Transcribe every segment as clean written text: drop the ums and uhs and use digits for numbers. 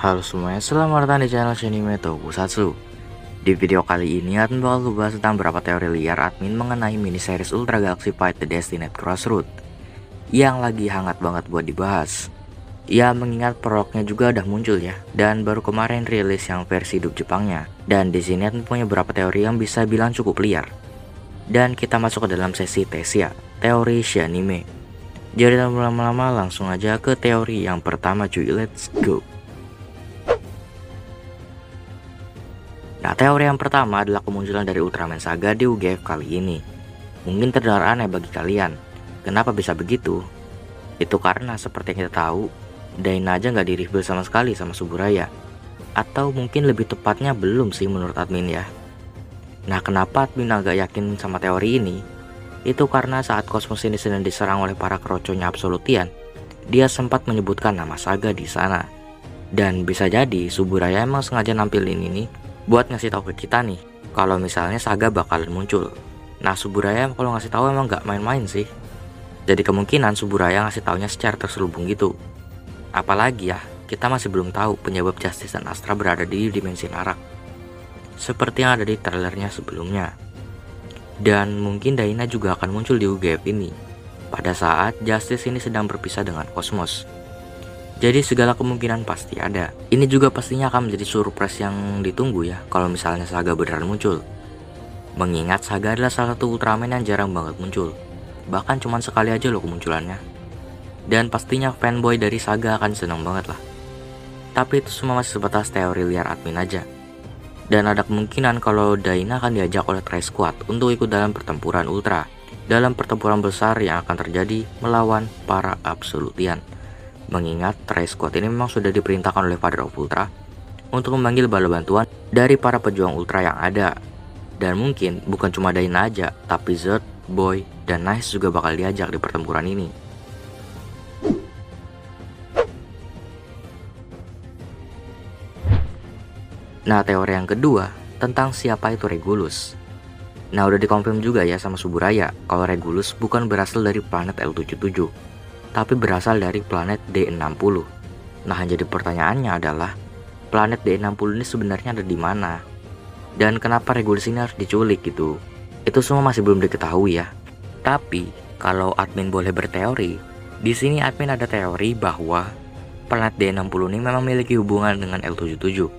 Halo semuanya, selamat datang di channel Shinime Tokusatsu. Di video kali ini, admin bakal ngebahas tentang beberapa teori liar admin mengenai mini series Ultra Galaxy Fight The Destined Crossroad yang lagi hangat banget buat dibahas. Ya, mengingat prolognya juga udah muncul ya, dan baru kemarin rilis yang versi dub Jepangnya. Dan di sini admin punya beberapa teori yang bisa bilang cukup liar. Dan kita masuk ke dalam sesi tes ya, teori Shinime. Jadi tanpa lama-lama langsung aja ke teori yang pertama cuy, let's go. Nah, teori yang pertama adalah kemunculan dari Ultraman Saga di UGF kali ini. Mungkin terdengar aneh bagi kalian. Kenapa bisa begitu? Itu karena seperti yang kita tahu, Daina aja nggak di-reveal sama sekali sama Suburaya. Atau mungkin lebih tepatnya belum sih menurut admin ya. Nah, kenapa admin agak yakin sama teori ini? Itu karena saat Cosmos ini sedang diserang oleh para keroconya Absolutian, dia sempat menyebutkan nama Saga di sana. Dan bisa jadi Suburaya emang sengaja nampilin ini buat ngasih tahu ke kita nih, kalau misalnya Saga bakalan muncul. Nah, Suburaya kalau ngasih tahu emang nggak main-main sih. Jadi kemungkinan Suburaya ngasih taunya secara terselubung gitu. Apalagi ya, kita masih belum tahu penyebab Justice dan Astra berada di dimensi Narak, seperti yang ada di trailernya sebelumnya. Dan mungkin Daina juga akan muncul di UGF ini, pada saat Justice ini sedang berpisah dengan Cosmos. Jadi segala kemungkinan pasti ada. Ini juga pastinya akan menjadi surprise yang ditunggu ya kalau misalnya Saga beneran muncul. Mengingat Saga adalah salah satu Ultraman yang jarang banget muncul. Bahkan cuma sekali aja loh kemunculannya. Dan pastinya fanboy dari Saga akan seneng banget lah. Tapi itu semua masih sebatas teori liar admin aja. Dan ada kemungkinan kalau Daina akan diajak oleh Tri Squad untuk ikut dalam pertempuran Ultra. Dalam pertempuran besar yang akan terjadi melawan para Absolutian. Mengingat Tri Squad ini memang sudah diperintahkan oleh Father of Ultra untuk memanggil bala bantuan dari para pejuang Ultra yang ada. Dan mungkin bukan cuma Daina aja, tapi Zerd, Boy, dan Nice juga bakal diajak di pertempuran ini. Nah, teori yang kedua tentang siapa itu Regulus. Nah, udah dikonfirm juga ya sama Suburaya kalau Regulus bukan berasal dari planet L77, tapi berasal dari planet D60. Nah, jadi pertanyaannya adalah planet D60 ini sebenarnya ada di mana? Dan kenapa Regulus ini harus diculik gitu? Itu semua masih belum diketahui ya. Tapi kalau admin boleh berteori, di sini admin ada teori bahwa planet D60 ini memang memiliki hubungan dengan L77.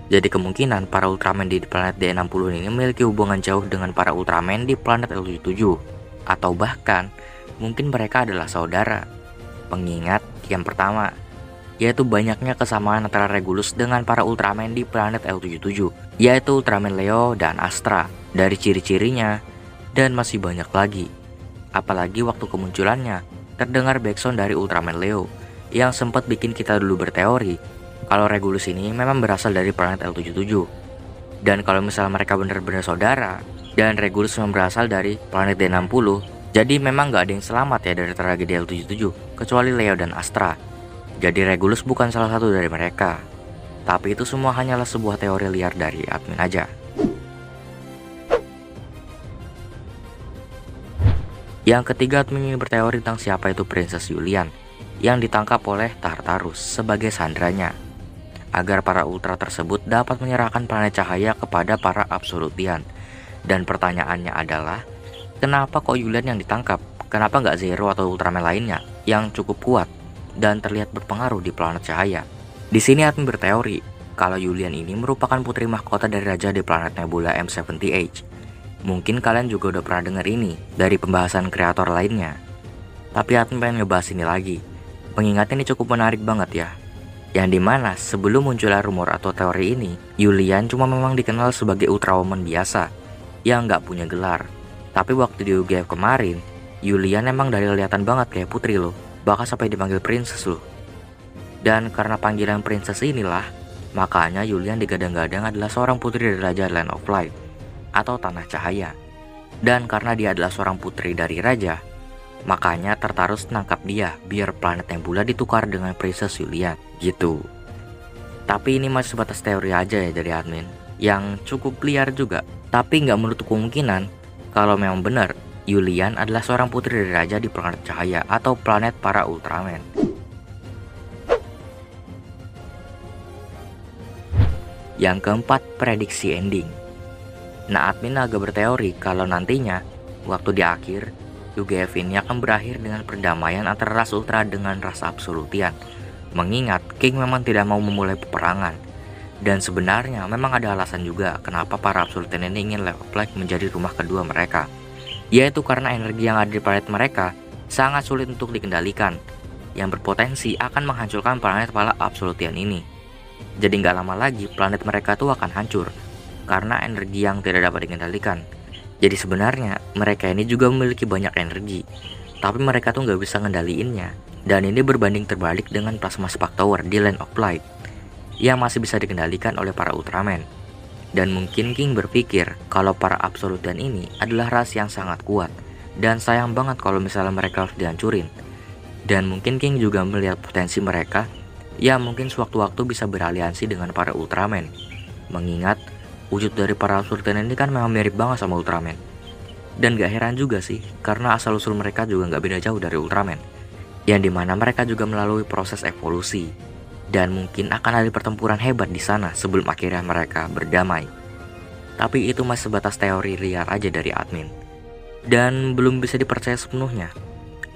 Jadi kemungkinan para Ultraman di planet D60 ini memiliki hubungan jauh dengan para Ultraman di planet L77. Atau bahkan mungkin mereka adalah saudara. Pengingat yang pertama, yaitu banyaknya kesamaan antara Regulus dengan para Ultraman di planet L77, yaitu Ultraman Leo dan Astra, dari ciri-cirinya, dan masih banyak lagi. Apalagi waktu kemunculannya, terdengar backsound dari Ultraman Leo, yang sempat bikin kita dulu berteori kalau Regulus ini memang berasal dari planet L77. Dan kalau misalnya mereka benar-benar saudara, dan Regulus memang berasal dari planet D60, jadi memang gak ada yang selamat ya dari tragedi L77, kecuali Leo dan Astra. Jadi Regulus bukan salah satu dari mereka. Tapi itu semua hanyalah sebuah teori liar dari admin aja. Yang ketiga, admin ingin berteori tentang siapa itu Princess Julian yang ditangkap oleh Tartarus sebagai sandranya, agar para Ultra tersebut dapat menyerahkan planet cahaya kepada para Absolutian. Dan pertanyaannya adalah, kenapa kok Julian yang ditangkap? Kenapa nggak Zero atau Ultraman lainnya yang cukup kuat dan terlihat berpengaruh di planet cahaya? Di sini admin berteori kalau Julian ini merupakan putri mahkota dari raja di planet Nebula M70H. Mungkin kalian juga udah pernah dengar ini dari pembahasan kreator lainnya. Tapi admin pengen ngebahas ini lagi, mengingat ini cukup menarik banget ya. Yang dimana sebelum munculnya rumor atau teori ini, Julian cuma memang dikenal sebagai Ultrawoman biasa yang nggak punya gelar. Tapi waktu di UGF kemarin, Julian emang dari kelihatan banget kayak putri loh, bahkan sampai dipanggil princess loh. Dan karena panggilan princess inilah, makanya Julian digadang-gadang adalah seorang putri dari Raja Land of Light atau Tanah Cahaya. Dan karena dia adalah seorang putri dari Raja, makanya Tartarus nangkap dia biar planet Nebula ditukar dengan Princess Julian gitu. Tapi ini masih sebatas teori aja ya dari admin, yang cukup liar juga. Tapi nggak menutup kemungkinan kalau memang benar Julian adalah seorang putri dari raja di planet cahaya atau planet para Ultraman. Yang keempat, prediksi ending. Nah, admin agak berteori kalau nantinya waktu di akhir UGF ini akan berakhir dengan perdamaian antara ras ultra dengan ras absolutian. Mengingat King memang tidak mau memulai peperangan. Dan sebenarnya memang ada alasan juga kenapa para absolutian ini ingin Left of Light menjadi rumah kedua mereka. Yaitu karena energi yang ada di planet mereka sangat sulit untuk dikendalikan, yang berpotensi akan menghancurkan planet para absolutian ini. Jadi nggak lama lagi planet mereka tuh akan hancur karena energi yang tidak dapat dikendalikan. Jadi sebenarnya mereka ini juga memiliki banyak energi, tapi mereka tuh nggak bisa ngendaliinnya. Dan ini berbanding terbalik dengan Plasma Spark Tower di Land of Light yang masih bisa dikendalikan oleh para Ultraman. Dan mungkin King berpikir kalau para absolutian ini adalah ras yang sangat kuat, dan sayang banget kalau misalnya mereka harus dihancurin. Dan mungkin King juga melihat potensi mereka, ya mungkin sewaktu-waktu bisa beraliansi dengan para Ultraman. Mengingat wujud dari para absolutian ini kan memang mirip banget sama Ultraman. Dan gak heran juga sih, karena asal-usul mereka juga gak beda jauh dari Ultraman, yang dimana mereka juga melalui proses evolusi. Dan mungkin akan ada pertempuran hebat di sana sebelum akhirnya mereka berdamai. Tapi itu masih sebatas teori liar aja dari admin, dan belum bisa dipercaya sepenuhnya.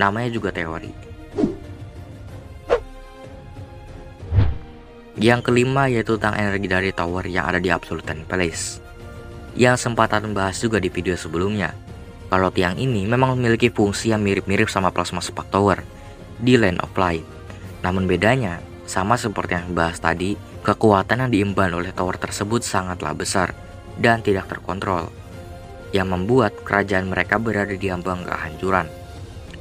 Namanya juga teori. Yang kelima yaitu tentang energi dari tower yang ada di Absolution Palace, yang sempat admin bahas juga di video sebelumnya. Kalau tiang ini memang memiliki fungsi yang mirip-mirip sama Plasma Spark Tower di Land of Light. Namun bedanya, sama seperti yang dibahas tadi, kekuatan yang diemban oleh tower tersebut sangatlah besar dan tidak terkontrol, yang membuat kerajaan mereka berada di ambang kehancuran.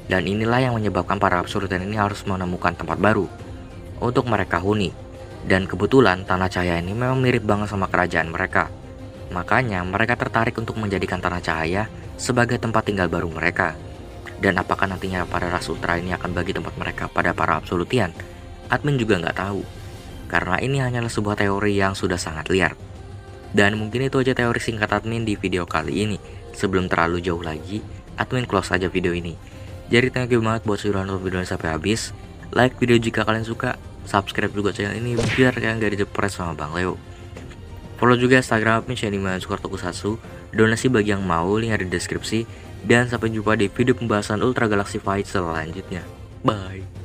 Dan inilah yang menyebabkan para absolutian ini harus menemukan tempat baru untuk mereka huni. Dan kebetulan Tanah Cahaya ini memang mirip banget sama kerajaan mereka. Makanya mereka tertarik untuk menjadikan Tanah Cahaya sebagai tempat tinggal baru mereka. Dan apakah nantinya para ras ultra ini akan bagi tempat mereka pada para absolutian? Admin juga nggak tahu, karena ini hanyalah sebuah teori yang sudah sangat liar. Dan mungkin itu aja teori singkat admin di video kali ini. Sebelum terlalu jauh lagi, admin close aja video ini. Jadi thank you banget buat sudah nonton video ini sampai habis. Like video jika kalian suka, subscribe juga channel ini biar kalian gak dijepret sama Bang Leo. Follow juga Instagram admin @shiniman_tokusatsu. Donasi bagi yang mau, link ada di deskripsi. Dan sampai jumpa di video pembahasan Ultra Galaxy Fight selanjutnya. Bye.